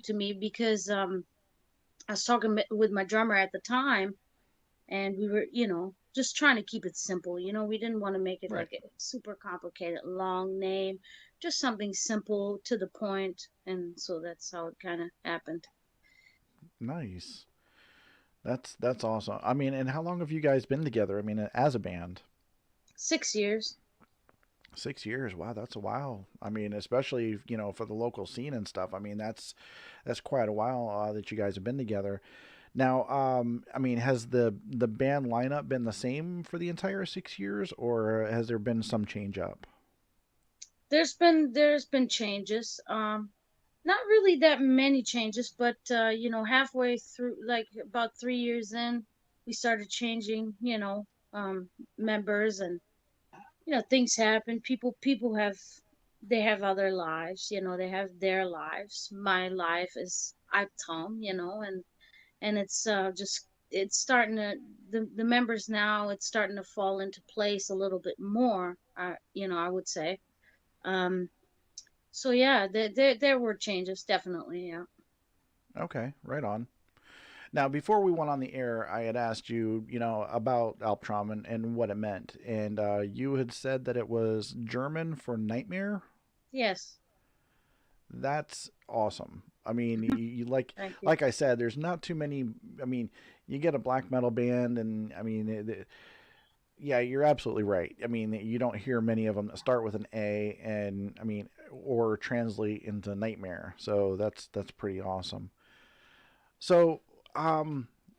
to me because I was talking with my drummer at the time, and we were, just trying to keep it simple. We didn't want to make it Right. like a super complicated, long name, just something simple to the point, and so that's how it kind of happened. Nice. That's awesome. I mean, and how long have you guys been together? I mean, as a band? 6 years. 6 years. Wow, that's a while. I mean, especially for the local scene and stuff. I mean, that's quite a while that you guys have been together. Now, I mean, has the band lineup been the same for the entire 6 years, or has there been some change up? There's been changes. Not really that many changes, but halfway through, like about 3 years in, we started changing, members, and things happen. People have other lives. They have their lives. My life is Alptraum, and it's just it's starting to the members now. It's starting to fall into place a little bit more. I would say. Um, so yeah, there were changes, definitely. Yeah. Okay, right on. Now, before we went on the air, I had asked you, about Alptraum and what it meant, and you had said that it was German for nightmare. Yes. That's awesome. I mean, you like Thank you. like I said, there's not too many. I mean, you get a black metal band, and I mean, yeah, you're absolutely right. I mean, you don't hear many of them that start with an A, and I mean, or translate into nightmare. So that's pretty awesome. So,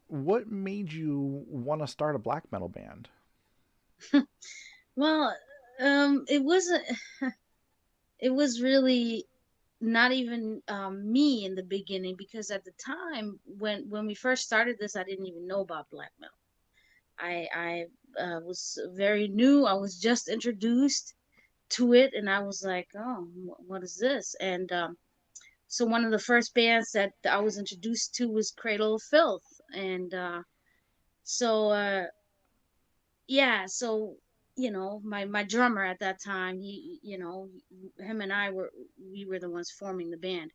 what made you want to start a black metal band? Well, it wasn't. It was really not even me in the beginning, because at the time when we first started this, I didn't even know about black metal. I was very new. I was just introduced to it, and I was like, oh, what is this? And so one of the first bands that I was introduced to was Cradle of Filth, and so yeah, so my drummer at that time, him and we were the ones forming the band,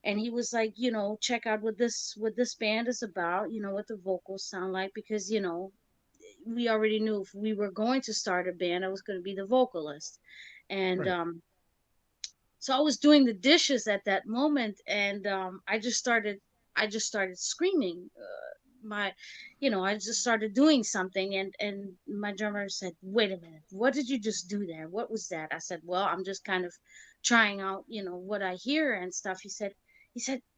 and he was like, check out what this band is about, what the vocals sound like, because we already knew if we were going to start a band, I was going to be the vocalist. And Right. so I was doing the dishes at that moment, and I just started screaming. My I just started doing something, and my drummer said, wait a minute, what did you just do there? What was that? I said, well, I'm just kind of trying out, what I hear and stuff. He said,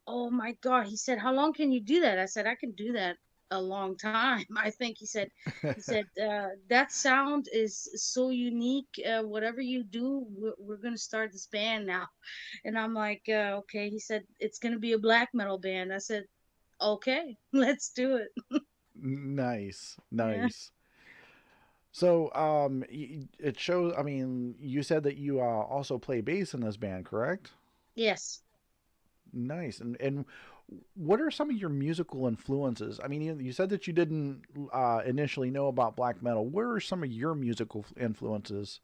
oh my God. He said, how long can you do that? I said, I can do that a long time. I think he said that sound is so unique. Whatever you do, we're gonna start this band now. And I'm like, okay. He said, it's gonna be a black metal band. I said, okay, let's do it. Nice, Yeah. nice. So, it shows. I mean, you said that you also play bass in this band, correct? Yes. Nice. And what are some of your musical influences? I mean, you said that you didn't initially know about black metal. What are some of your musical influences?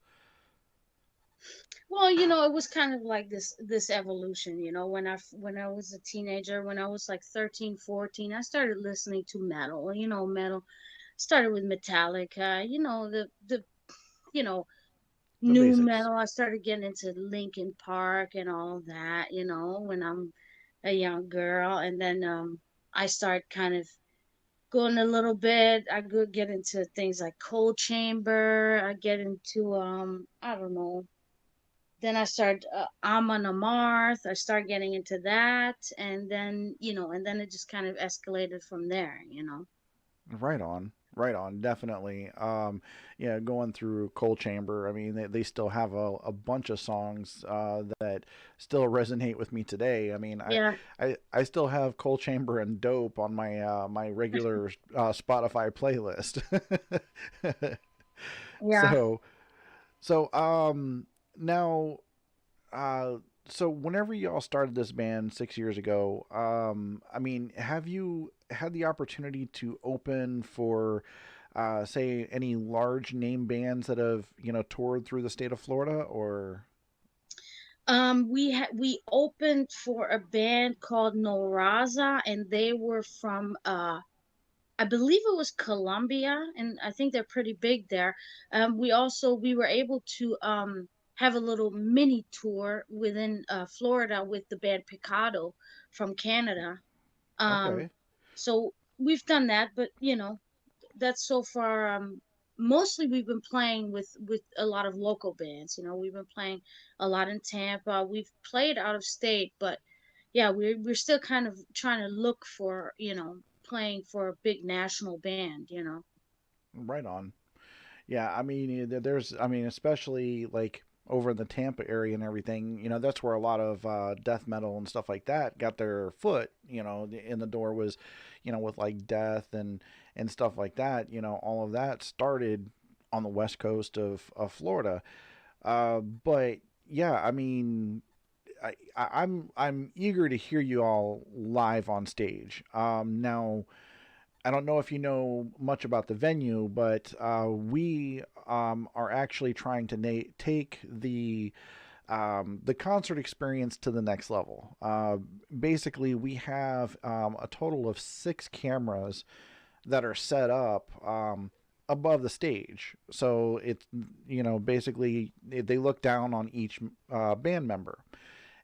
Well, it was kind of like this evolution. When I was a teenager, when I was like 13, 14, I started listening to metal. Metal started with Metallica. The you know The new basics. metal. I started getting into Linkin Park and all that. When I'm a young girl, and then I start kind of going a little bit. I could get into things like Cold Chamber. I get into I don't know. Then I start Amon Amarth. I start getting into that, and then it just kind of escalated from there. Right on. Right on. Definitely. Yeah, going through Cold Chamber, I mean, they still have a bunch of songs that still resonate with me today. I mean, Yeah, I still have Cold Chamber and Dope on my regular Spotify playlist. yeah. so, so now, uh, so whenever y'all started this band 6 years ago, I mean, have you had the opportunity to open for, say, any large name bands that have toured through the state of Florida, or? We opened for a band called No Raza, and they were from I believe it was Colombia, and I think they're pretty big there. We were able to have a little mini tour within Florida with the band Picado from Canada. Um, Okay. so we've done that, but that's so far. Mostly we've been playing with a lot of local bands. We've been playing a lot in Tampa. We've played out of state, but yeah, we're still kind of trying to look for playing for a big national band. Right on. Yeah, I mean, there's, I mean, especially like over in the Tampa area and everything, that's where a lot of death metal and stuff like that got their foot, in the door was, with like death and stuff like that. All of that started on the west coast of Florida. But yeah, I mean, I'm eager to hear you all live on stage. Now, I don't know if you know much about the venue, but we are actually trying to take the concert experience to the next level. Basically, we have a total of 6 cameras that are set up above the stage. So it's basically they look down on each band member,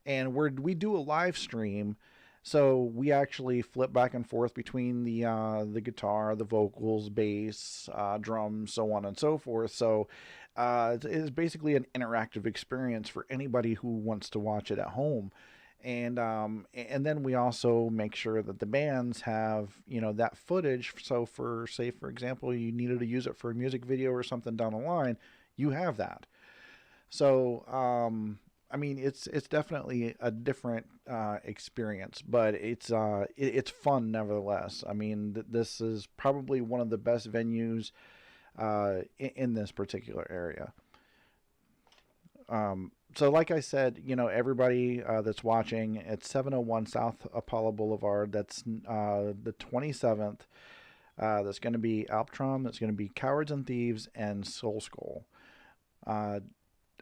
and we do a live stream. So we actually flip back and forth between the guitar, the vocals, bass, drums, so on and so forth. So it's basically an interactive experience for anybody who wants to watch it at home. And then we also make sure that the bands have that footage. So for, say for example, you needed to use it for a music video or something down the line, you have that. So, I mean, it's definitely a different experience, but it's fun nevertheless. I mean, this is probably one of the best venues in this particular area. So, like I said, everybody that's watching, it's 701 South Apollo Boulevard. That's the 27th. That's going to be Alptraum. That's going to be Cowards and Thieves and Soul Skull. Uh,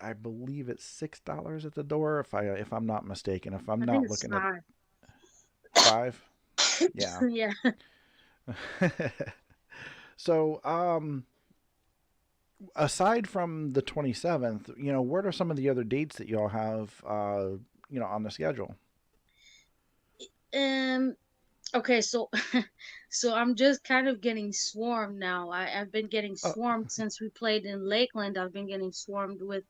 I believe it's $6 at the door, if I'm not mistaken. If I'm I think not it's looking at 5. 5, yeah. Yeah. So, aside from the 27th, what are some of the other dates that y'all have, on the schedule? Um. Okay, so so I'm just kind of getting swarmed now. I've been getting Oh, swarmed since we played in Lakeland. I've been getting swarmed with,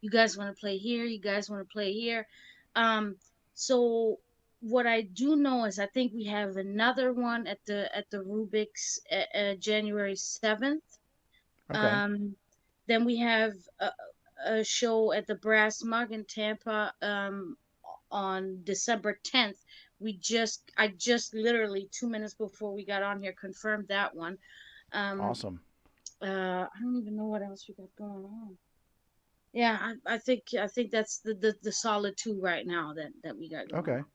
you guys want to play here, you guys want to play here. Um, so what I do know is I think we have another one at the Rubik's January 7th. okay, Um, then we have a show at the Brass Mug in Tampa on December 10th. I just literally 2 minutes before we got on here confirmed that one. Um, awesome. I don't even know what else we got going on. Yeah, I think that's the solid two right now that we got going Okay. on.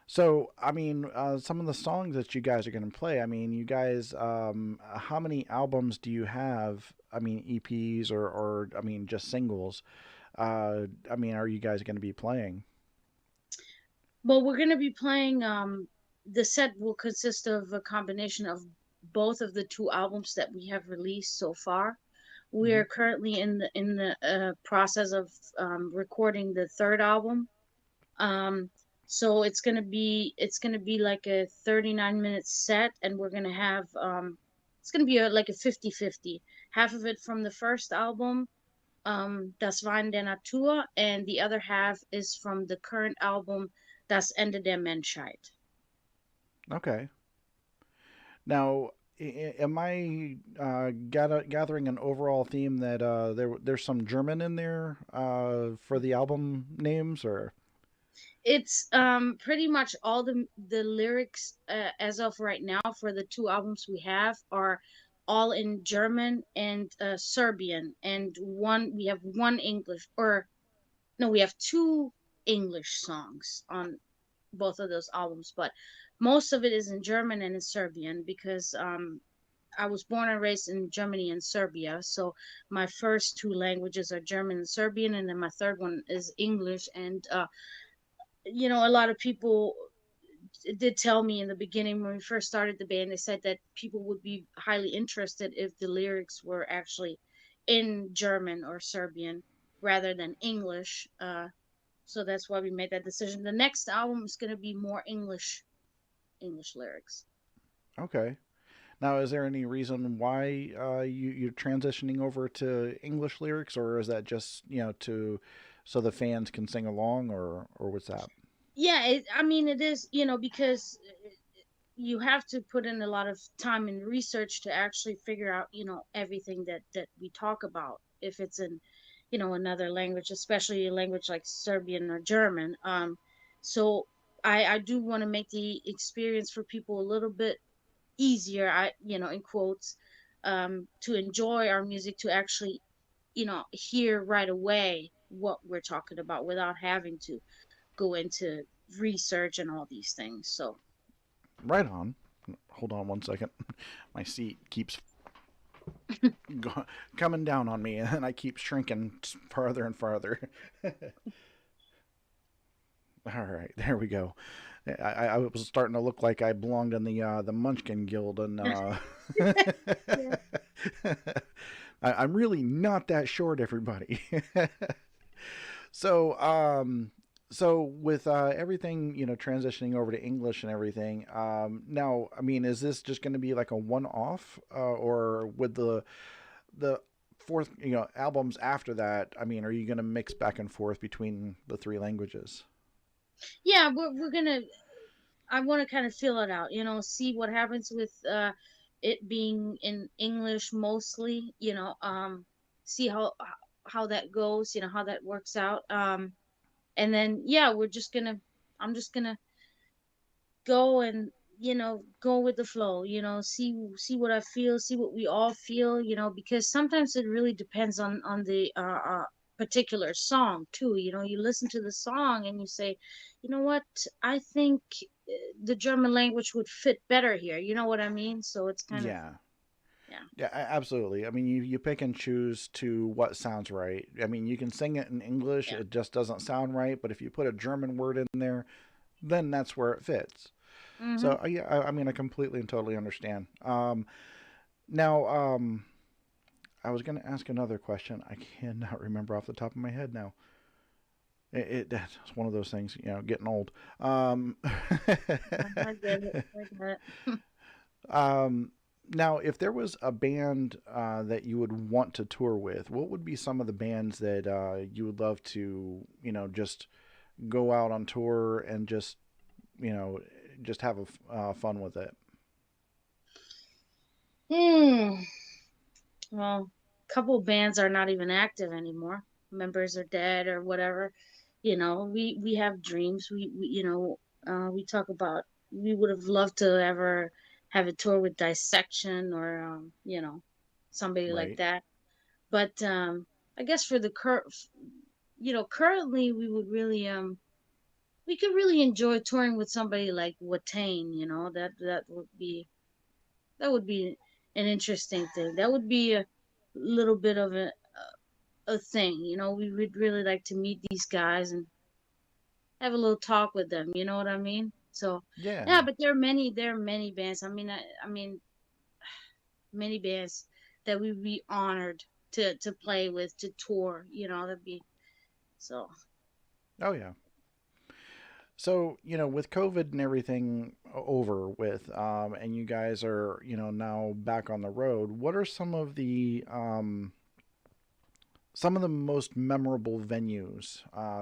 So, I mean, some of the songs that you guys are going to play, I mean, you guys, how many albums do you have? I mean, EPs or I mean, just singles? I mean, are you guys going to be playing? Well, we're gonna be playing. The set will consist of a combination of both of the two albums that we have released so far. We Hmm. are currently in the process of recording the third album. Um, so it's gonna be like a 39-minute set, and we're gonna have it's gonna be like a 50-50. Half of it from the first album, Das Weinen der Natur, and the other half is from the current album, Das Ende der Menschheit. Okay. Now, am I gathering an overall theme that there's some German in there for the album names, or It's pretty much all the lyrics as of right now for the two albums we have are all in German and Serbian, and we have one English, or no, we have two English songs on both of those albums, but most of it is in German and in Serbian because I was born and raised in Germany and Serbia, so my first two languages are German and Serbian, and then my third one is English. And a lot of people did tell me in the beginning when we first started the band, they said that people would be highly interested if the lyrics were actually in German or Serbian rather than English. So that's why we made that decision. The next album is going to be more English lyrics. Okay. Now, is there any reason why you're transitioning over to English lyrics, or is that just to so the fans can sing along, or what's that? Yeah, I mean it is, because you have to put in a lot of time and research to actually figure out, everything that we talk about. If it's in, another language, especially a language like Serbian or German. So I do want to make the experience for people a little bit easier. In quotes, to enjoy our music, to actually, hear right away what we're talking about without having to go into research and all these things. So Right on. Hold on one second. My seat keeps coming down on me, and I keep shrinking farther and farther. All right, there we go. I was starting to look like I belonged in the Munchkin Guild, and yeah. I'm really not that short, everybody. so so with everything transitioning over to English and everything, now I mean, is this just going to be like a one-off, or with the fourth albums after that? I mean, are you going to mix back and forth between the three languages? Yeah, we're gonna. I want to kind of feel it out, see what happens with it being in English mostly, see how that goes, how that works out. And then yeah, I'm just gonna go and go with the flow, see what I feel, see what we all feel, because sometimes it really depends on the particular song too. You listen to the song and you say, you know what, I think the German language would fit better here, you know what I mean? So it's kind of, Yeah. yeah. Yeah, absolutely. I mean, you pick and choose to what sounds right. I mean, you can sing it in English, Yeah. it just doesn't sound right, but if you put a German word in there, then that's where it fits. Mm-hmm. So, yeah, I mean, I completely and totally understand. Now, I was going to ask another question. I cannot remember off the top of my head now. That's one of those things, getting old. I get it, I get it. um, Now, if there was a band that you would want to tour with, what would be some of the bands that you would love to, just go out on tour and you know, just have fun with it? Hmm. Well, a couple bands are not even active anymore. Members are dead or whatever. We have dreams. We talk about, we would have loved to ever have a tour with Dissection or somebody like Right. that. But I guess for the currently we could really enjoy touring with somebody like Watain. That would be an interesting thing. That would be a little bit of a thing. We would really like to meet these guys and have a little talk with them. You know what I mean? So yeah, Yeah. but there are many bands. I mean, many bands that we'd be honored to play with, to tour. That'd be so. Oh, yeah. So, with COVID and everything over with, and you guys are, now back on the road, what are some of the most memorable venues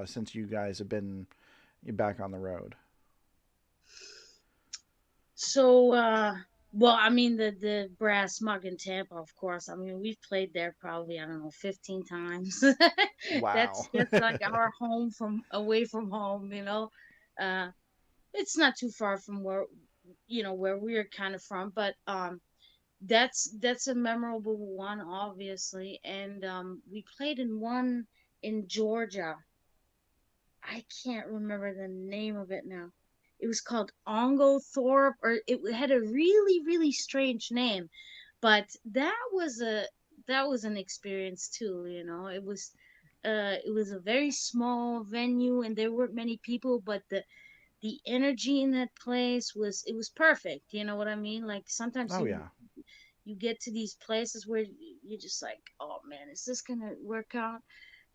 since you guys have been back on the road? So, well, I mean the Brass Mug in Tampa, of course. I mean, we've played there probably, I don't know, 15 times. Wow. That's like our home from away from home. Uh, it's not too far from where we're kind of from, but that's a memorable one, obviously. And we played in one in Georgia. I can't remember the name of it now. It was called Ongothorpe, or it had a really, really strange name. But that was an experience too, you know. It was a very small venue and there weren't many people, but the energy in that place was, it was perfect, you know what I mean? Like sometimes Oh yeah. you get to these places where you're just like, oh man, is this gonna work out?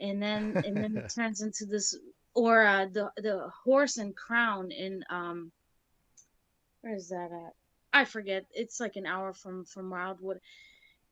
And then it turns into this. Or the Horse and Crown in where is that at? I forget. It's like an hour from Wildwood.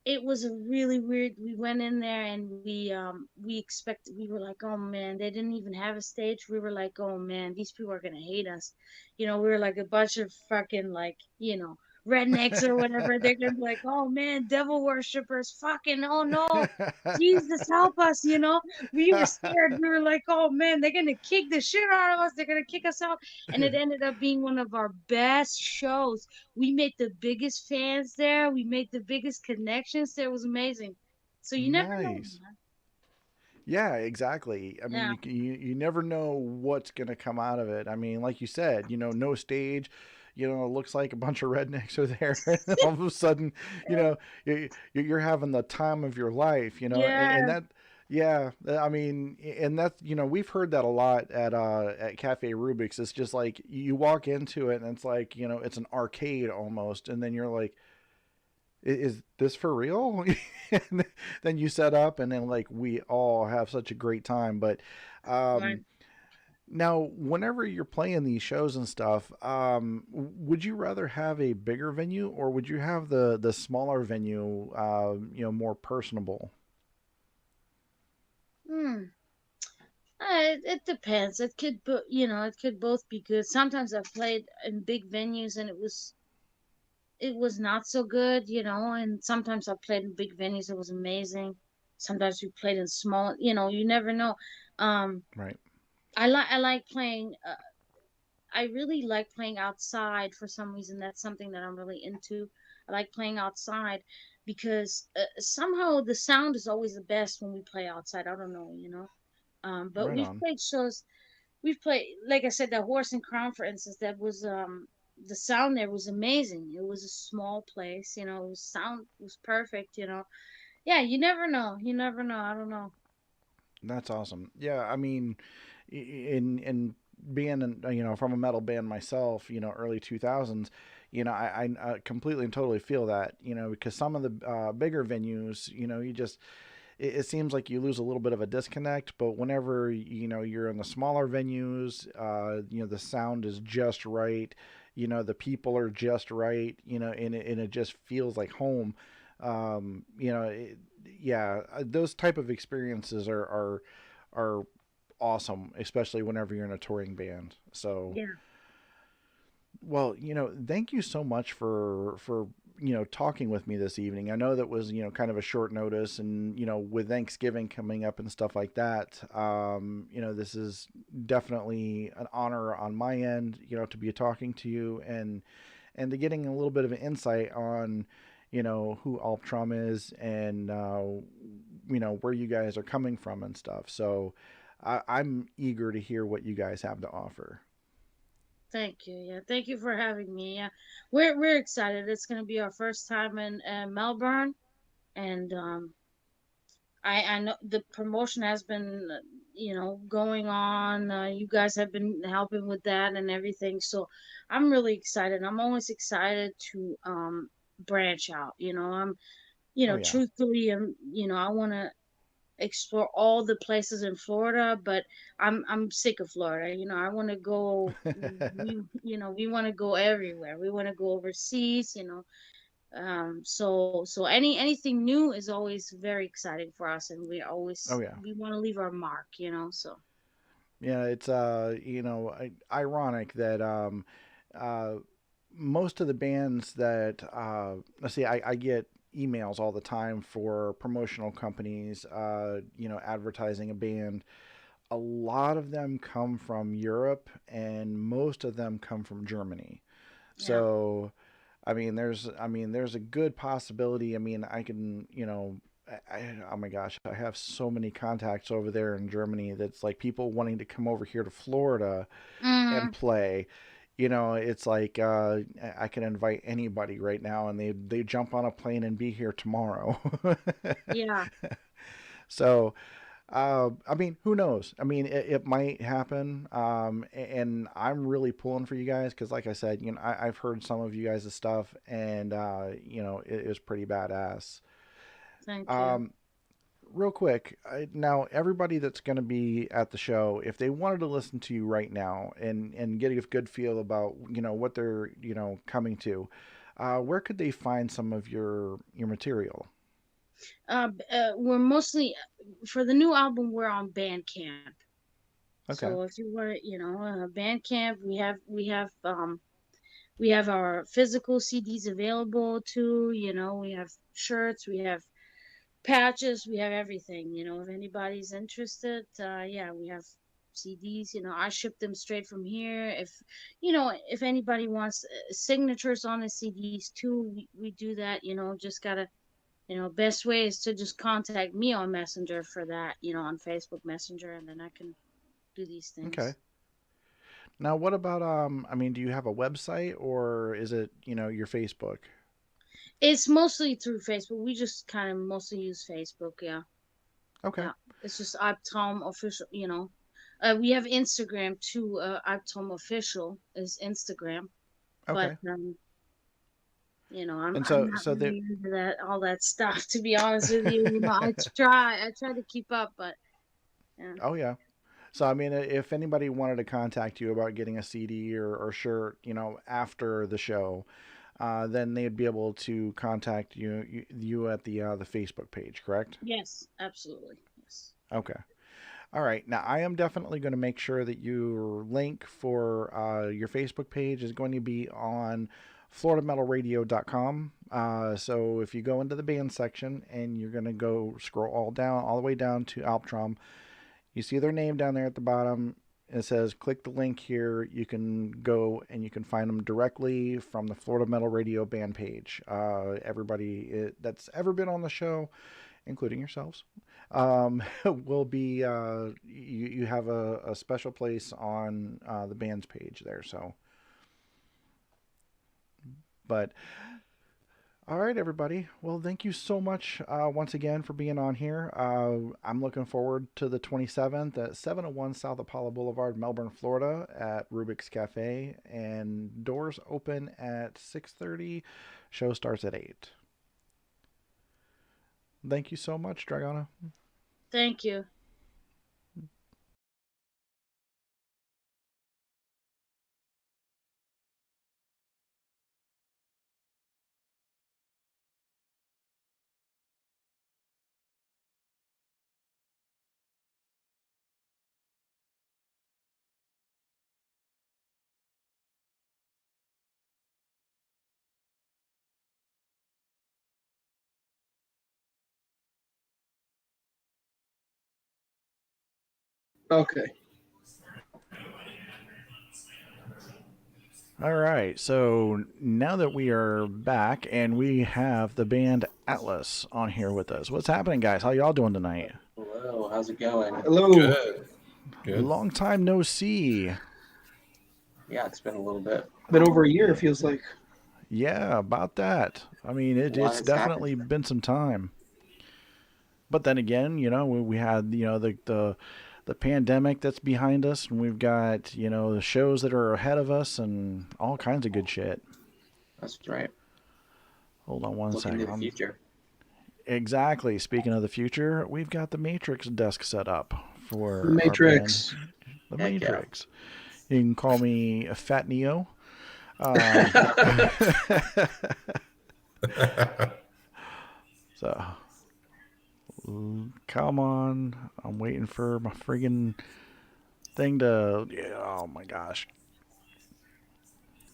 It was a really weird. We went in there and we expected, we were like, oh man, they didn't even have a stage. We were like, oh man, these people are gonna hate us. You know, we were like a bunch of fucking, like, you know, rednecks or whatever. They're gonna be like, oh man, devil worshippers, fucking, oh no, Jesus help us, you know. We were scared. We were like, oh man, they're gonna kick the shit out of us. They're gonna kick us out. And it ended up being one of our best shows. We made the biggest fans there. We made the biggest connections there. It was amazing. So you never know, Nice. man. Yeah, exactly. I mean, Yeah. you never know what's going to come out of it. I mean, like you said, no stage. It looks like a bunch of rednecks are there, and all of a sudden, you're having the time of your life. And Yeah. that, yeah. I mean, and that's we've heard that a lot at Cafe Rubik's. It's just like you walk into it, and it's like it's an arcade almost, and then you're like, is this for real? And then you set up, and then like we all have such a great time. But Right. um, now, whenever you're playing these shows and stuff, would you rather have a bigger venue or would you have the smaller venue, more personable? Hmm. It depends. It could, you know, it could both be good. Sometimes I've played in big venues and it was not so good, you know. And sometimes I played in big venues. It was amazing. Sometimes we played in small. You know, you never know. Um, Right, I like playing. I really like playing outside for some reason. That's something that I'm really into. I like playing outside because somehow the sound is always the best when we play outside. I don't know, you know. But right on. we've played, like I said, the Horse and Crown, for instance. That was the sound there was amazing. It was a small place, you know. It was sound was perfect, you know. Yeah, you never know. You never know. I don't know. That's awesome. Yeah, I mean, in being from a metal band myself, early 2000s, I completely and totally feel that, because some of the bigger venues, you just it seems like you lose a little bit of a disconnect. But whenever you're in the smaller venues, the sound is just right, the people are just right, and it just feels like home. um, you know it, yeah, those type of experiences are awesome, especially whenever you're in a touring band. So, Yeah. well, thank you so much for talking with me this evening. I know that was kind of a short notice, and with Thanksgiving coming up and stuff like that, this is definitely an honor on my end, to be talking to you and to getting a little bit of an insight on who Alptraum is and where you guys are coming from and stuff. So I'm eager to hear what you guys have to offer. Thank you. Yeah, thank you for having me. Yeah, we're excited. It's gonna be our first time in Melbourne, and I know the promotion has been, you know, going on. You guys have been helping with that and everything, so I'm really excited. I'm always excited to branch out. You know, you Oh know, yeah. truthfully, you know, I want to explore all the places in Florida, but I'm sick of Florida. You know, I want to go. We want to go everywhere. We want to go overseas. You know, so anything new is always very exciting for us, and Oh yeah. we want to leave our mark. You know, so Yeah, it's ironic that uh most of the bands that let's see, I get emails all the time for promotional companies advertising a band. A lot of them come from Europe and most of them come from Germany. yeah. So there's a good possibility. I mean, I can, oh my gosh, I have so many contacts over there in Germany that's like people wanting to come over here to Florida and Mm, play. it's like I can invite anybody right now, and they jump on a plane and be here tomorrow. Yeah. So, I mean, who knows? I mean, it might happen. And I'm really pulling for you guys because, like I said, I've heard some of you guys' stuff, and it is pretty badass. Thank you. Um, Real quick, now everybody that's going to be at the show, if they wanted to listen to you right now and get a good feel about what they're coming to, where could they find some of your material? We're mostly for the new album. We're on Bandcamp. Okay. So if you were, Bandcamp, we have our physical CDs available too. We have shirts, we have patches, we have everything. If anybody's interested, yeah, we have CDs. I ship them straight from here. If anybody wants signatures on the CDs too, we do that. Just gotta, best way is to just contact me on Messenger for that. On Facebook Messenger, and then I can do these Okay. things. Now, what about I mean, do you have a website or is it your Facebook? It's mostly through Facebook. We just kind of mostly use Facebook. Yeah, Okay. yeah. It's just Alptraum official. We have Instagram too. Alptraum official is Instagram, but Okay. I'm And I'm so not so that really into that all that stuff. To be honest with you, I try to keep up, but yeah. oh yeah. So I mean, if anybody wanted to contact you about getting a CD or shirt, after the show, then they'd be able to contact you at the Facebook page, correct? Yes, absolutely. Yes. Okay. All right. Now I am definitely going to make sure that your link for your Facebook page is going to be on floridametalradio.com. So if you go into the band section and you're going to go scroll all the way down to Alptraum, you see their name down there at the bottom. It says click the link here. You can go and you can find them directly from the Florida Metal Radio band page. Everybody that's ever been on the show, including yourselves, will be you have a special place on the band's page there. So, but all right, everybody. Well, thank you so much once again for being on here. I'm looking forward to the 27th at 701 South Apollo Boulevard, Melbourne, Florida, at Rubik's Cafe, and doors open at 6:30. Show starts at 8. Thank you so much, Dragona. Thank you. Okay. All right, so now that we are back and we have the band Atlas on here with us, what's happening, guys? How y'all doing tonight? Hello, how's it going? Hello. Good. Good. Long time no see. Yeah, it's been a little bit. Been over a year, it feels like. Yeah, about that. I mean, A lot it's has definitely happened. been some time. But then again, we had the pandemic that's behind us, and we've got the shows that are ahead of us, and all kinds of good shit. That's right. Hold on one Looking second. to the future. Exactly. Speaking of the future, we've got the Matrix desk set up for our band, Matrix. the Heck yeah. Matrix. You can call me Fat Neo. Um, so, come on. I'm waiting for my friggin' thing to. Yeah, oh my gosh.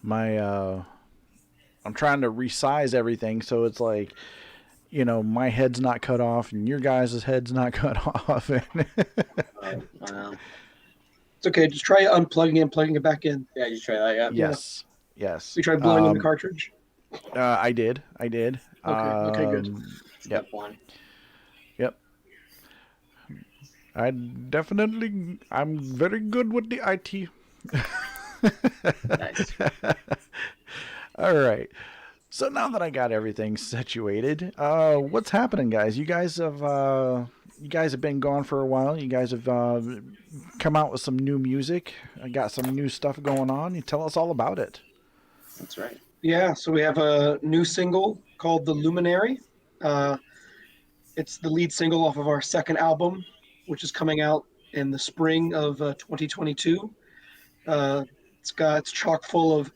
My, I'm trying to resize everything so it's like, my head's not cut off and your guys' head's not cut off. Wow. It's okay. Just try unplugging it and plugging it back in. Yeah, you try that, yeah. Yes. Yes. We tried blowing in the cartridge. I did. I did. Okay, good. Step Yep. one. Yep. I'm very good with the IT. Nice. All right. So now that I got everything situated, what's happening, guys? You guys have been gone for a while. You guys have come out with some new music. I got some new stuff going on. You tell us all about it. That's right. Yeah, so we have a new single called The Luminary. Uh, it's the lead single off of our second album, which is coming out in the spring of 2022. It's chock full of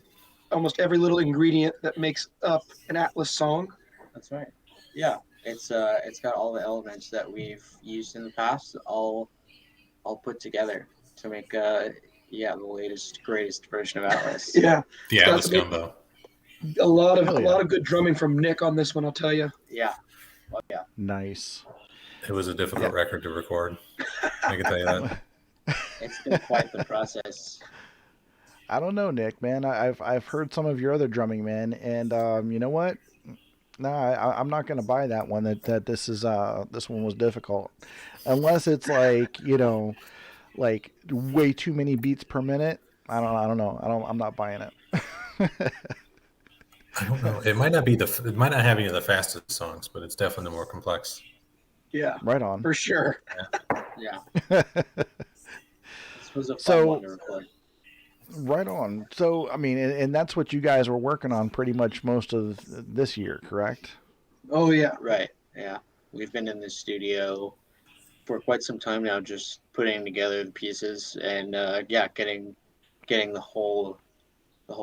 almost every little ingredient that makes up an Atlas song. That's right. Yeah, it's got all the elements that we've used in the past, all put together to make yeah, the latest greatest version of Atlas. Yeah, The it's got Atlas gumbo. a lot of Hell a yeah. lot of good drumming from Nick on this one, I'll tell you. Yeah. Oh, yeah. Nice. It was a difficult Yeah. record to record. I can tell you that. It's been quite the process. I don't know, Nick, man. I've heard some of your other drumming, man, and you know what? No, I'm not going to buy that one. That this one was difficult, unless it's like like way too many beats per minute. I don't know. I'm not buying it. I don't know. It might not be it might not have any of the fastest songs, but it's definitely the more complex. Yeah, Right on. for sure. Yeah. This was a fun one to record. Right on. So, I mean, and that's what you guys were working on pretty much most of this year, correct? Oh yeah, Right. Yeah. We've been in the studio for quite some time now, just putting together the pieces and yeah, getting the whole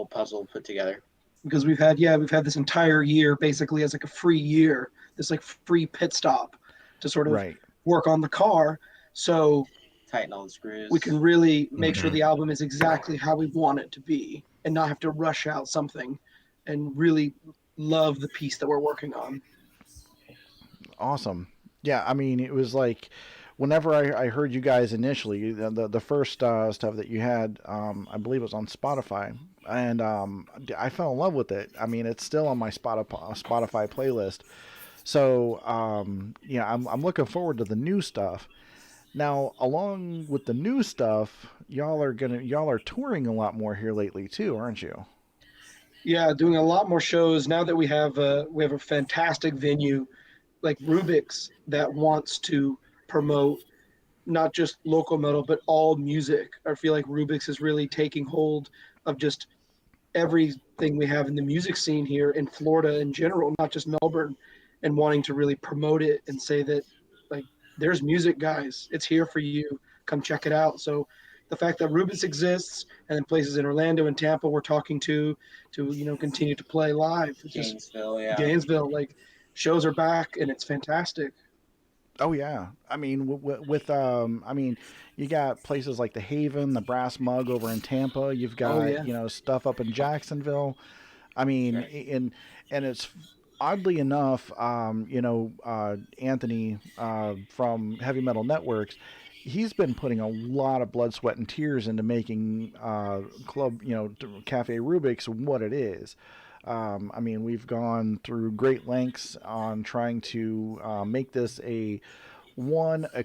puzzle put together. because we've had this entire year basically as like a free year, this like free pit stop to sort of Right. work on the car. So Tighten all the screws. we can really make sure Mhm. the album is exactly how we want it to be and not have to rush out something and really love the piece that we're working on. Awesome. Yeah, I mean, it was like whenever I heard you guys initially, the first stuff that you had, I believe it was on Spotify, and I fell in love with it. I mean, it's still on my Spotify playlist. So, yeah, I'm looking forward to the new stuff. Now, along with the new stuff, y'all are touring a lot more here lately too, aren't you? Yeah, doing a lot more shows now that we have a fantastic venue like Rubik's that wants to promote not just local metal but all music. I feel like Rubik's is really taking hold of just everything we have in the music scene here in Florida in general, not just Melbourne, and wanting to really promote it and say that like there's music, guys. It's here for you. Come check it out. So the fact that Rubens exists and then places in Orlando and Tampa we're talking to continue to play live. It's just Gainesville, yeah. Gainesville, like shows are back and it's fantastic. Oh yeah, I mean with I mean you got places like the Haven, the Brass Mug over in Tampa. You've got Oh, yeah. stuff up in Jacksonville. I mean, Right. and it's oddly enough, Anthony from Heavy Metal Networks. He's been putting a lot of blood, sweat, and tears into making Club, Cafe Rubik's what it is. I mean, we've gone through great lengths on trying to make this a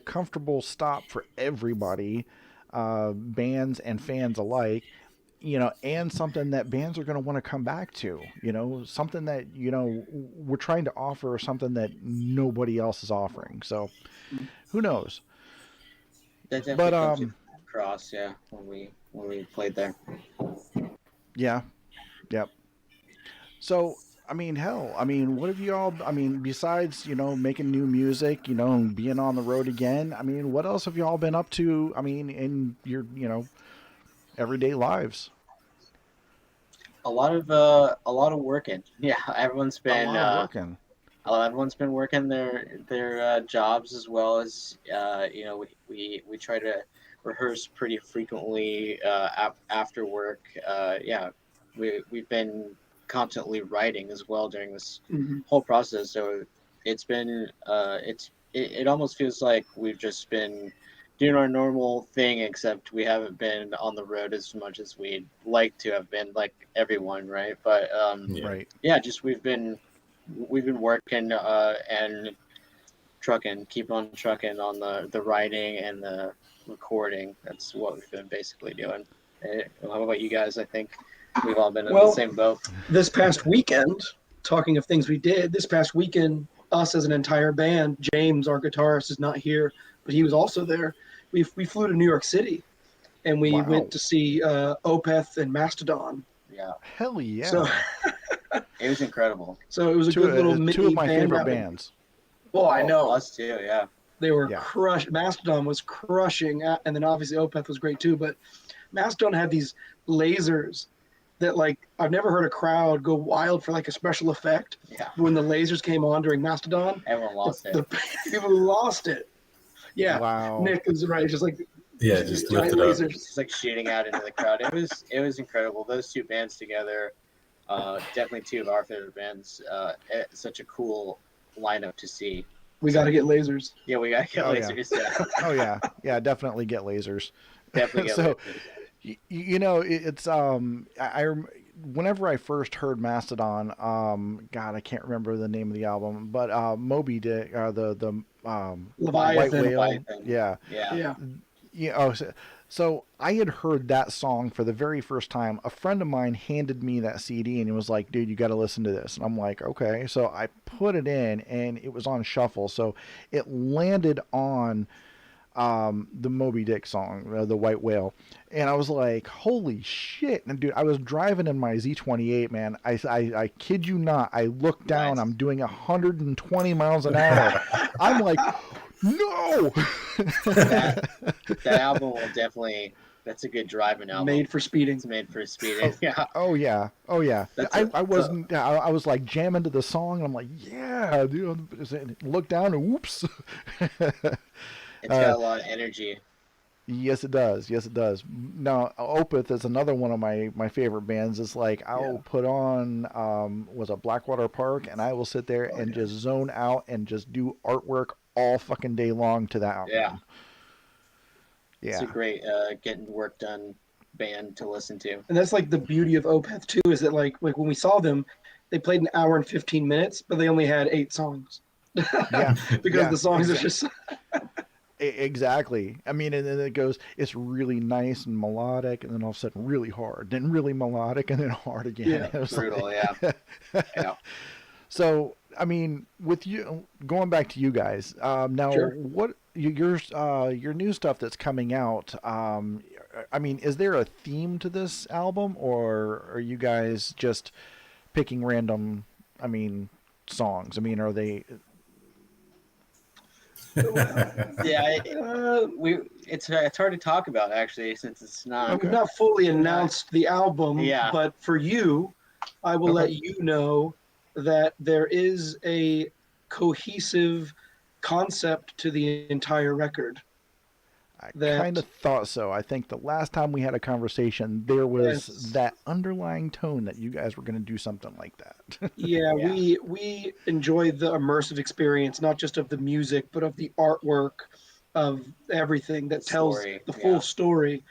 comfortable stop for everybody, bands and fans alike. And something that bands are going to want to come back to. Something that we're trying to offer something that nobody else is offering. So, who knows? That But definitely comes across, yeah, when we played there. yeah, yep. So, I mean, hell, I mean, what have you all? I mean, besides making new music, and being on the road again. I mean, what else have you all been up to? I mean, in your everyday lives. A lot of working. Yeah, everyone's A been lot of working. everyone's been working their jobs as well as we try to rehearse pretty frequently after work. Yeah, we've been constantly writing as well during this Mhm. whole process. So it's been it almost feels like we've just been doing our normal thing, except we haven't been on the road as much as we'd like to have been, like everyone, right? But Yeah. Right. yeah, just we've been working and keep on trucking on the writing and the recording. That's what we've been basically doing. How about you guys? I think we've all been in Well, the same boat. This past weekend, talking of things we did, this past weekend, us as an entire band, James, our guitarist, is not here, but he was also there. We flew to New York City, and we Wow. went to see Opeth and Mastodon. Yeah, Hell yeah. So, it was incredible. so it was a good little mini two of my band favorite outing. bands. Oh, I know. Us too. Yeah. They were Yeah. crushed. Mastodon was crushing, and then obviously Opeth was great too. But Mastodon had these lasers that, like, I've never heard a crowd go wild for like a special effect. Yeah. When the lasers came on during Mastodon, Everyone lost it. the people lost it. Yeah, Wow. Nick is right. Just like Yeah, these just giant lift it up. lasers. Just like shooting out into the crowd. It was incredible. Those two bands together, definitely two of our favorite bands. Such a cool lineup to see. We got to get lasers. Yeah, we gotta get Oh, yeah. lasers. Yeah. Oh yeah, yeah, definitely get lasers. Definitely get So, lasers. you know, it's whenever I first heard Mastodon, God, I can't remember the name of the album, but Moby Dick, the White Leviathan. Whale, Leviathan. yeah, Yeah. yeah. Oh, so I had heard that song for the very first time. A friend of mine handed me that CD and he was like, "Dude, you got to listen to this." And I'm like, "Okay." So I put it in and it was on shuffle. So it landed on the Moby Dick song, the White Whale, and I was like, "Holy shit!" And dude, I was driving in my Z28, man. I kid you not. I looked down. Nice. I'm doing 120 miles an hour. I'm like, "No!" That album will definitely. That's a good driving album. Made for speeding. It's made for speeding. Yeah. Oh yeah, oh yeah. That's I wasn't. I was like jamming to the song, and I'm like, "Yeah, dude." Look down and whoops. It's got a lot of energy. Yes, it does. Yes, it does. Now, Opeth is another one of my favorite bands. It's like I'll put on was a Blackwater Park, and I will sit there and just zone out and just do artwork all fucking day long to that album. Yeah. Yeah. It's a great getting work done band to listen to. And that's like the beauty of Opeth too, is that like when we saw them, they played an hour and 15 minutes, but they only had 8 songs. Yeah. Because Yeah. the songs are just Exactly. I mean, and then it goes, it's really nice and melodic, and then all of a sudden really hard, then really melodic, and then hard again. Yeah, It was brutal, like- yeah. So, I mean, with you going back to you guys, now Sure. what your new stuff that's coming out? I mean, is there a theme to this album, or are you guys just picking random? I mean, songs. I mean, are they? Yeah, it's hard to talk about actually since it's not. we've not fully announced the album, Yeah. but for you, I will let you know that there is a cohesive concept to the entire record. I That- kind of thought so. I think the last time we had a conversation, there was Yes. that underlying tone that you guys were going to do something like that. Yeah, Yeah. we enjoy the immersive experience, not just of the music, but of the artwork, of everything that The tells story, the full yeah. story.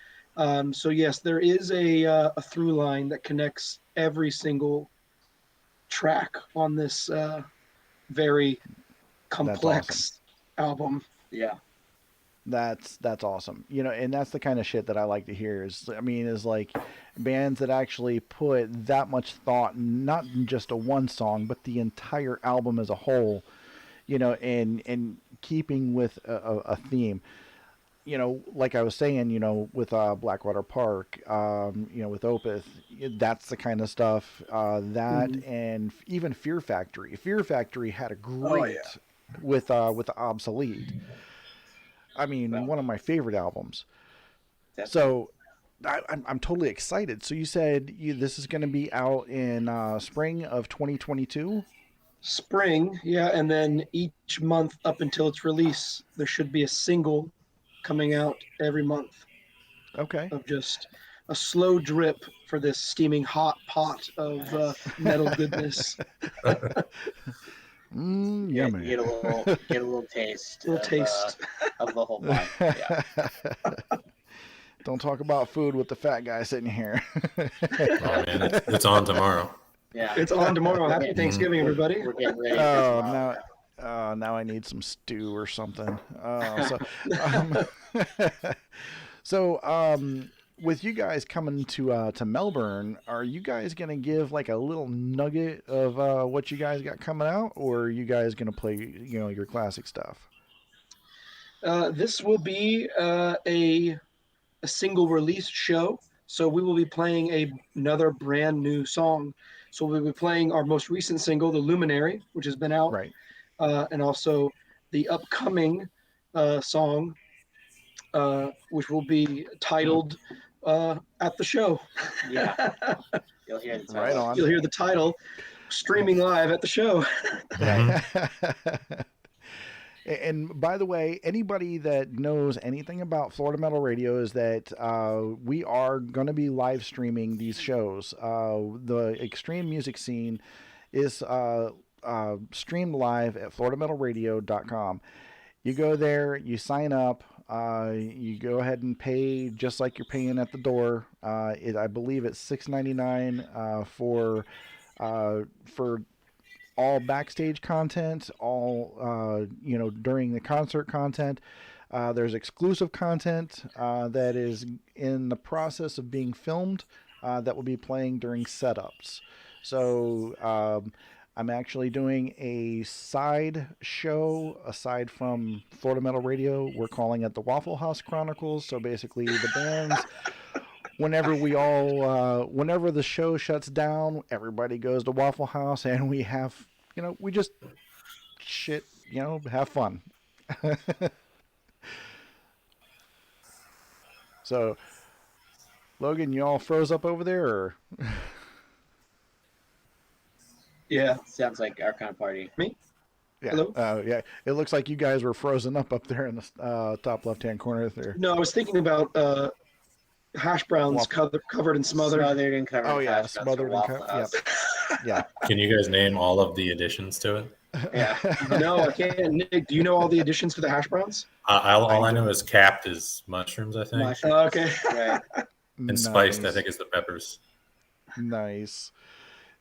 So yes, there is a through line that connects every single track on this very complex album. Yeah, That's awesome. You know, and that's the kind of shit that I like to hear is like bands that actually put that much thought, not in just a one song, but the entire album as a whole, you know, and keeping with a theme. You know, like I was saying, you know, with Blackwater Park, you know, with Opeth, that's the kind of stuff that, and even Fear Factory. Fear Factory had a great with Obsolete. I mean, one of my favorite albums. definitely. So, I'm totally excited. So you said this is going to be out in spring of 2022. Spring, yeah, and then each month up until its release, there should be a single coming out every month Okay. of just a slow drip for this steaming hot pot of metal goodness. Yummy. Get a little taste. Little taste. Of the whole pie. Yeah. Don't talk about food with the fat guy sitting here. Oh man, it's on tomorrow. Yeah. It's on tomorrow. Happy Thanksgiving, everybody. We're getting ready. Oh, for tomorrow. now I need some stew or something. So, with you guys coming to Melbourne, are you guys gonna give like a little nugget of what you guys got coming out, or are you guys gonna play your classic stuff? This will be a single release show, so we will be playing another brand new song. So we'll be playing our most recent single, "The Luminary," which has been out, Right. and also the upcoming song, which will be titled "At the Show." Yeah, you'll hear the Right title. on. You'll hear the title streaming live at the show. Right. And by the way, anybody that knows anything about Florida Metal Radio is that we are going to be live streaming these shows. The extreme music scene is streamed live at FloridaMetalRadio.com. You go there, you sign up, you go ahead and pay just like you're paying at the door. I believe it's $6.99 for all backstage content, all during the concert content. There's exclusive content that is in the process of being filmed that will be playing during setups. So I'm actually doing a side show aside from Florida Metal Radio. We're calling it the Waffle House Chronicles. So basically, the bands. Whenever the show shuts down, everybody goes to Waffle House, and we have, we just have fun. So, Logan, you all froze up over there, or? Yeah. Sounds like our kind of party. Me? Yeah. Hello? Yeah. It looks like you guys were frozen up there in the top left-hand corner there. No, I was thinking about hash browns covered and smothered. Smothered and covered. Oh in yeah, hash browns from smothered and Waffle covered. House. Yep. Yeah. Can you guys name all of the additions to it? Yeah. No, I can't. Nick, do you know all the additions to the hash browns? All I know is capped is mushrooms, I think. Mushrooms. Okay. Right. And spiced, I think, is the peppers. Nice.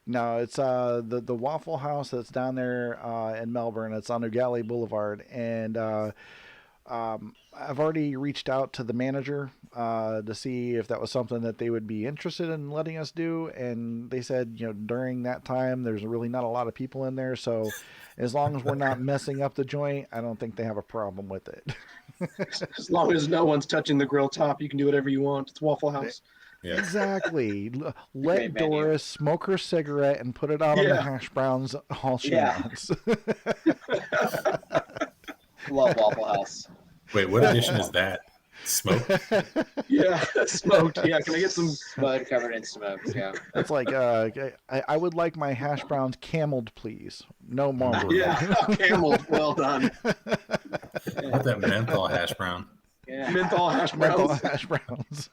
No, it's the Waffle House that's down there in Melbourne. It's on Ugali Boulevard, and I've already reached out to the manager to see if that was something that they would be interested in letting us do, and they said, during that time, there's really not a lot of people in there, so as long as we're not messing up the joint, I don't think they have a problem with it. As long as no one's touching the grill top, you can do whatever you want. It's Waffle House. Yeah. Exactly. Let Great menu. Doris smoke her cigarette and put it out on the hash browns all she wants. Love Waffle House. Wait, what edition is that? Smoke? Yeah, smoked. Yeah, can I get some? Mud covered in smoke. Yeah. It's like I would like my hash browns cameled, please. No marble. Yeah, camel. Well done. What that menthol hash brown? Yeah. Menthol hash Menthol browns. hash browns.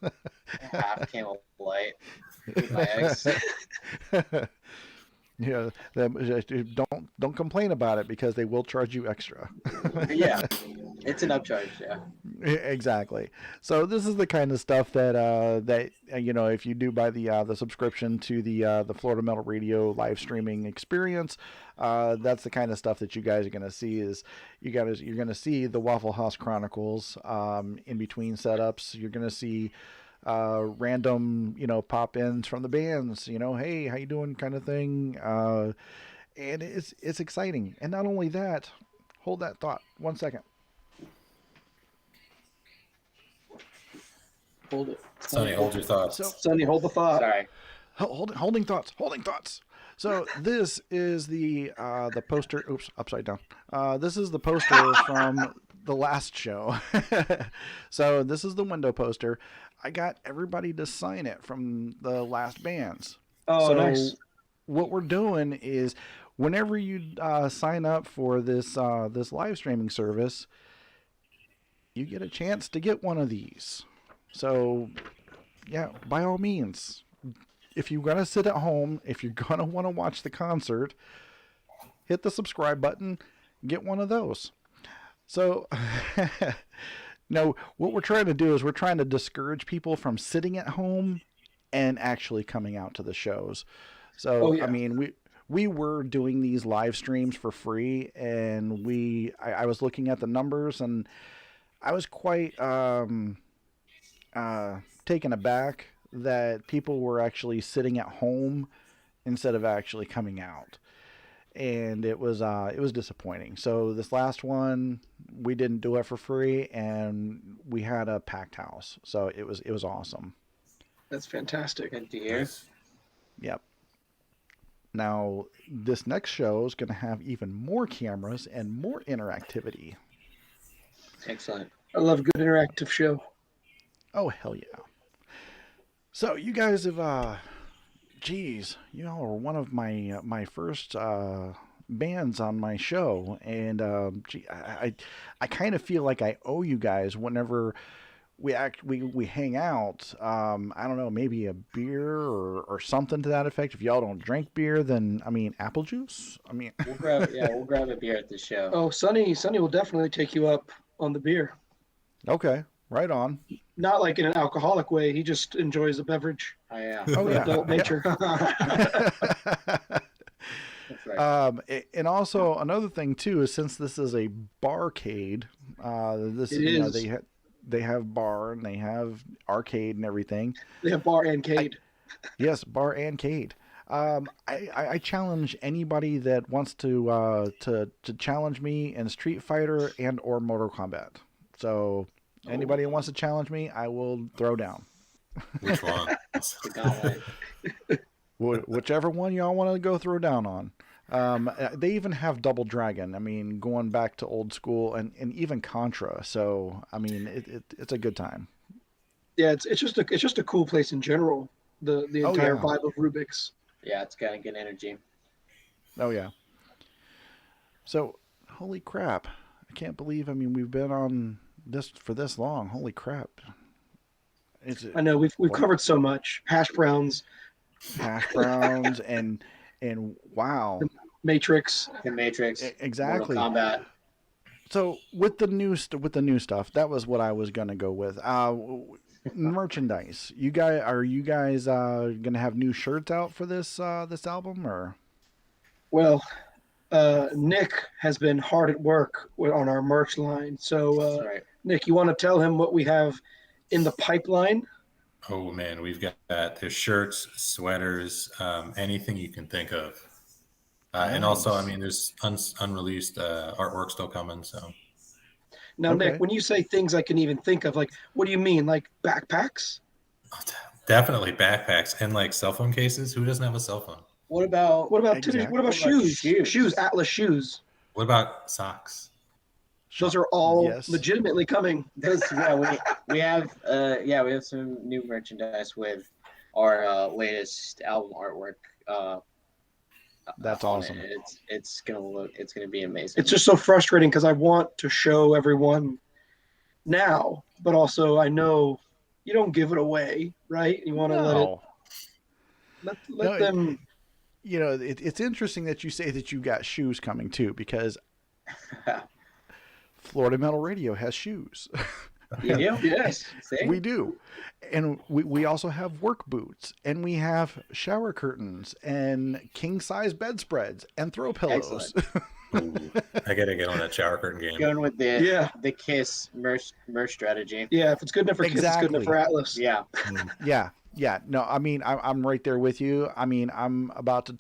Half camel light. With my eggs. Yeah, don't complain about it because they will charge you extra. Yeah. It's an upcharge. Yeah. Exactly. So this is the kind of stuff that if you do buy the subscription to the Florida Metal Radio live streaming experience, that's the kind of stuff that you guys are going to see. Is you're going to see the Waffle House Chronicles in between setups. You're going to see random pop-ins from the bands. Hey, how you doing, kind of thing. And it's exciting. And not only that, hold that thought 1 second. Hold it. Sonny, hold your thoughts. Sonny, hold the thought. Sorry. Holding thoughts. So this is the poster. Oops, upside down. This is the poster from the last show. So this is the window poster. I got everybody to sign it from the last bands. Oh, so nice. What we're doing is, whenever you sign up for this live streaming service, you get a chance to get one of these. So, yeah, by all means, if you're going to sit at home, if you're going to want to watch the concert, hit the subscribe button, get one of those. So, no, what we're trying to do is we're trying to discourage people from sitting at home and actually coming out to the shows. So, I mean, we were doing these live streams for free, and I was looking at the numbers, and I was quite taken aback that people were actually sitting at home instead of actually coming out, and it was disappointing. So this last one, we didn't do it for free, and we had a packed house, so it was awesome. That's fantastic. Good to hear. Nice. Yep. Now this next show is going to have even more cameras and more interactivity. Excellent. I love a good interactive show. Oh hell yeah! So you guys have geez, you all are one of my first bands on my show, and I kind of feel like I owe you guys whenever we hang out. I don't know, maybe a beer or something to that effect. If y'all don't drink beer, then I mean apple juice. I mean, We'll grab a beer at the show. Oh, Sonny will definitely take you up on the beer. okay, right on. Not like in an alcoholic way. He just enjoys the beverage. Oh yeah. Oh yeah. Adult nature. That's right. And also another thing too is, since this is a barcade, this It you know, is. they have bar and they have arcade and everything. They have bar and cade. Yes, bar and cade. I challenge anybody that wants to challenge me in Street Fighter and or Mortal Kombat. So anybody who wants to challenge me, I will throw down. Which one? The gauntlet. Whichever one y'all want to go throw down on. They even have Double Dragon. I mean, going back to old school, and even Contra. So I mean, it's a good time. Yeah, it's just a cool place in general. The Oh, entire yeah. vibe of Rubik's. Yeah, it's got good energy. Oh yeah. So holy crap! I can't believe. I mean, we've been on this for this long. Holy crap! I know we've covered so much. Hash browns, hash browns and wow. Matrix. The Matrix. Exactly. Mortal Kombat. So with the new stuff, that was what I was gonna go with. Merchandise. Are you guys gonna have new shirts out for this album, or? Well, Nick has been hard at work on our merch line. So, That's right. Nick, you want to tell him what we have in the pipeline? Oh man, we've got there's shirts, sweaters, anything you can think of. And also, I Nice. mean, there's unreleased artwork still coming. So Now, Okay. Nick, when you say things I can even think of, like, what do you mean? Like backpacks? definitely backpacks and like cell phone cases. Who doesn't have a cell phone? What about What about Exactly. what about What about shoes? shoes? Shoes, Atlas shoes. What about socks? Those are all Yes. legitimately coming. those? Yeah, we have some new merchandise with our latest album artwork. That's on awesome. it. It's gonna be amazing. It's just so frustrating because I want to show everyone now, but also I know you don't give it away, right? You want to No. let No, them. You know, it's interesting that you say that you got shoes coming too, because Florida Metal Radio has shoes. You do? Yes. See? We do. And we also have work boots, and we have shower curtains and king size bedspreads and throw pillows. Ooh, I gotta get on that shower curtain game. Going with the Yeah. the Kiss merch strategy. Yeah, if it's good enough for kids, it's good enough Exactly. for Atlas. Yeah. Yeah. Yeah. No, I mean, I'm right there with you. I mean, I'm about to,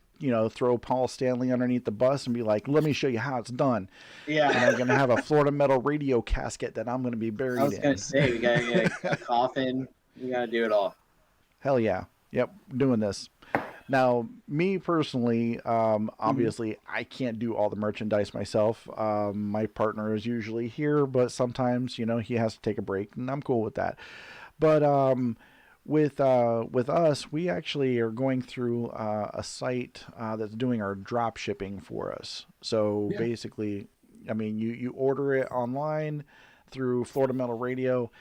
throw Paul Stanley underneath the bus and be like, let me show you how it's done. And Yeah. I'm going to have a Florida Metal Radio casket that I'm going to be buried I was in. gonna say we gotta get a coffin. We gotta do it all. Hell yeah. Yep. Doing this. Now, me personally, obviously, I can't do all the merchandise myself. My partner is usually here, but sometimes, he has to take a break, and I'm cool with that. But with us, we actually are going through a site that's doing our drop shipping for us. So Yeah. basically, I mean, you order it online through Florida Metal Radio,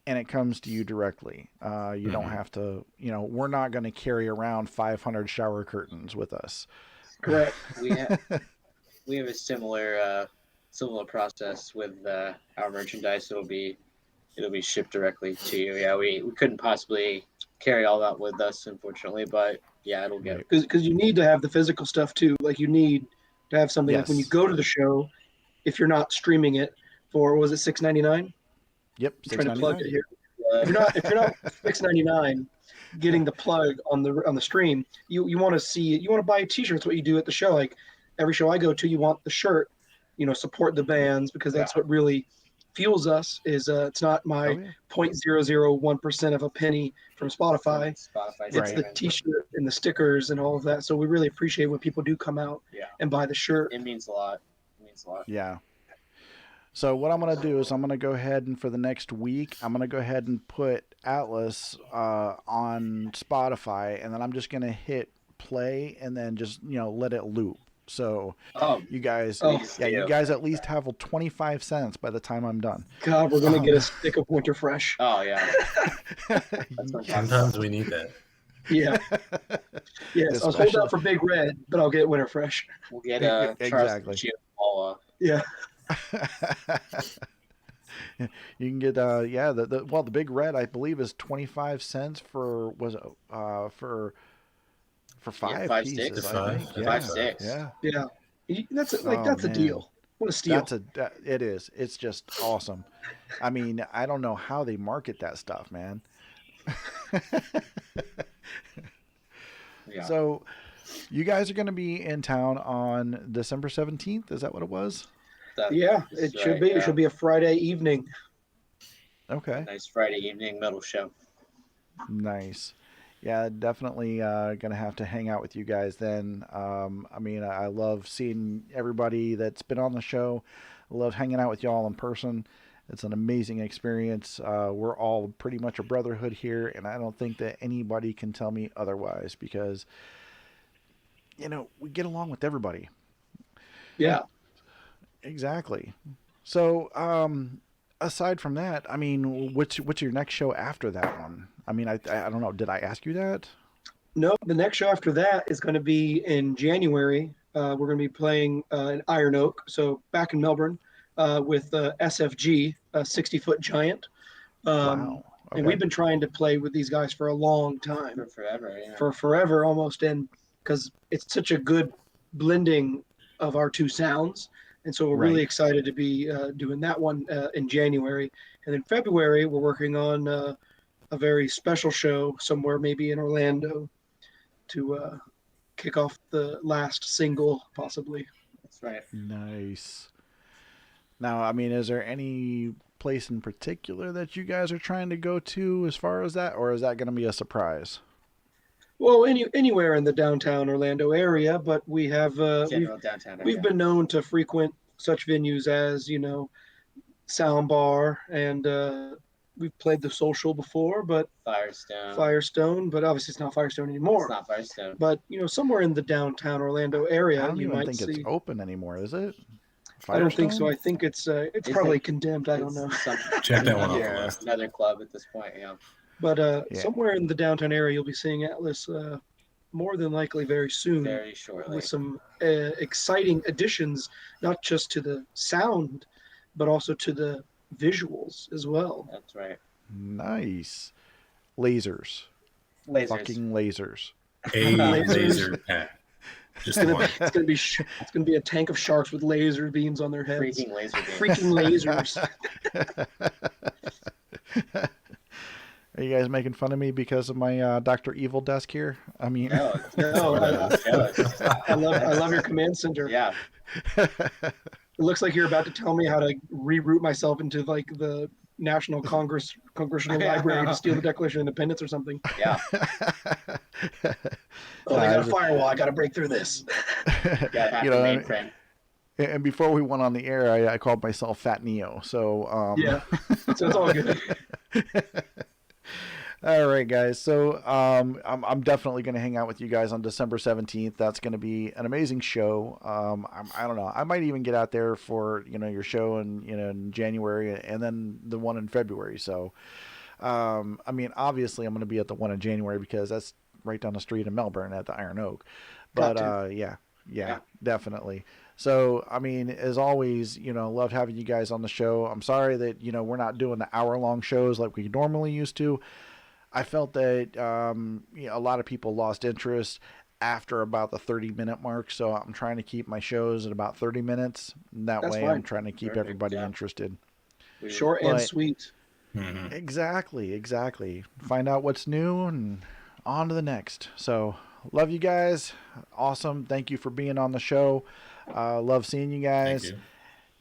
and it comes to you directly. You don't have to, we're not going to carry around 500 shower curtains with us. Correct. We have a similar process with our merchandise. It'll be shipped directly to you. Yeah, we couldn't possibly carry all that with us, unfortunately, but yeah, it'll get. Because you need to have the physical stuff too. Like you need to have something like when you Yes. go to the show, if you're not streaming it for, what was it, $6.99? Yep, I'm trying to plug it $6.99. here. if you're not $6.99 getting the plug on the stream, you want to buy a T-shirt. It's what you do at the show. Like every show I go to, you want the shirt. Support the bands because that's what really fuels us. Is it's not my 0.001% of a penny from Spotify. It's the T-shirt and the stickers and all of that. So we really appreciate when people do come out and buy the shirt. It means a lot. Yeah. So what I'm going to do is I'm going to go ahead and for the next week, I'm going to go ahead and put Atlas on Spotify, and then I'm just going to hit play and then just, let it loop. So you guys at least have 25 cents by the time I'm done. God, we're going to get a stick of Winter Fresh. Oh, yeah. Sometimes we need that. Yeah. Yes, I was holding out for Big Red, but I'll get Winter Fresh. We'll get exactly. Yeah. You can get the Big Red I believe is 25 cents for for five pieces. Sticks. Five sticks. Yeah. That's a deal. What a steal. It is. It's just awesome. I mean, I don't know how they market that stuff, man. Yeah. So, you guys are going to be in town on December 17th. Is that what it was? It should be. Yeah. It should be a Friday evening. Okay. Nice Friday evening metal show. Nice. Yeah, definitely going to have to hang out with you guys then. I mean, I love seeing everybody that's been on the show. I love hanging out with y'all in person. It's an amazing experience. We're all pretty much a brotherhood here, and I don't think that anybody can tell me otherwise because, we get along with everybody. Yeah. Exactly. So, aside from that, I mean, what's your next show after that one? I mean, I don't know. Did I ask you that? No, the next show after that is going to be in January. We're going to be playing in Iron Oak, so back in Melbourne, with SFG, a 60-foot giant. Wow. Okay. And we've been trying to play with these guys for a long time. For forever, yeah. For forever, almost, and because it's such a good blending of our two sounds. And so we're really excited to be doing that one in January. And in February, we're working on a very special show somewhere maybe in Orlando to kick off the last single, possibly. That's right. Nice. Now, I mean, is there any place in particular that you guys are trying to go to as far as that, or is that going to be a surprise? Well, anywhere in the downtown Orlando area, but we have we've been known to frequent such venues as Soundbar, and we've played the Social before, but Firestone, but obviously it's not Firestone anymore. It's not Firestone, but somewhere in the downtown Orlando area, I don't even think it's open anymore, is it? Firestone? I don't think so. I think it's probably condemned. I don't know. Check that one off the Yeah, list. another club at this point. Yeah. But somewhere in the downtown area, you'll be seeing Atlas more than likely very soon. Very shortly. With some exciting additions, not just to the sound, but also to the visuals as well. That's right. Nice. Lasers. Fucking lasers. A laser pack. Just one. It's gonna be a tank of sharks with laser beams on their heads. Freaking laser beams. Freaking lasers. Are you guys making fun of me because of my Dr. Evil desk here? I mean, no. I love your command center. Yeah. It looks like you're about to tell me how to reroute myself into like the National Congressional Library to steal the Declaration of Independence or something. Yeah. They got a firewall. I got to break through this. Mainframe. And before we went on the air, I called myself Fat Neo. So yeah, so it's all good. All right, guys. So I'm definitely going to hang out with you guys on December 17th. That's going to be an amazing show. I don't know. I might even get out there for your show in January and then the one in February. So I mean, obviously, I'm going to be at the one in January because that's right down the street in Melbourne at the Iron Oak. But yeah, definitely. So, I mean, as always, loved having you guys on the show. I'm sorry that, we're not doing the hour-long shows like we normally used to. I felt that a lot of people lost interest after about the 30-minute mark, so I'm trying to keep my shows at about 30 minutes. That way I'm trying to keep everybody interested. Short and sweet. Exactly. Find out what's new and on to the next. So, love you guys. Awesome. Thank you for being on the show. Love seeing you Thank guys. you.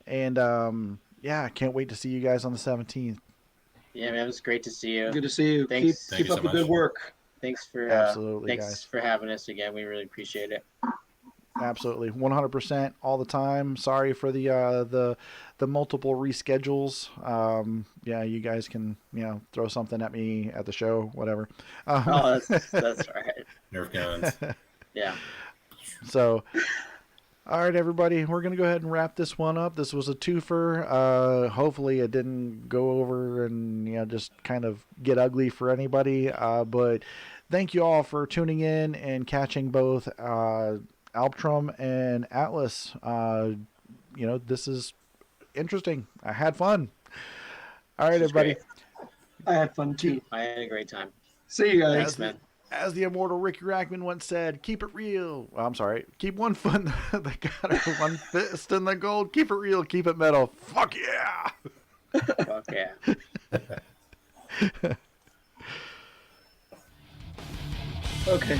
And yeah, can't wait to see you guys on the 17th. Yeah, man, it was great to see you. Good to see you. Thanks. Thank Keep you up so the good much. work. Absolutely, thanks guys. for having us again. We really appreciate it. Absolutely, 100% all the time. Sorry for the multiple reschedules. Yeah, you guys can throw something at me at the show, whatever. Oh, that's all right. Nerf guns. Yeah. So, all right, everybody, we're gonna go ahead and wrap this one up. This was a twofer. Hopefully, it didn't go over and just kind of get ugly for anybody. But thank you all for tuning in and catching both Alptraum and Atlas. This is interesting. I had fun. All right, This is everybody. great. I had fun too. I had a great time. See you guys. Thanks, man. As the immortal Ricky Rackman once said, keep it real. Well, I'm sorry. Keep one foot in the gutter, one fist in the gold. Keep it real. Keep it metal. Fuck yeah. Fuck yeah. Okay.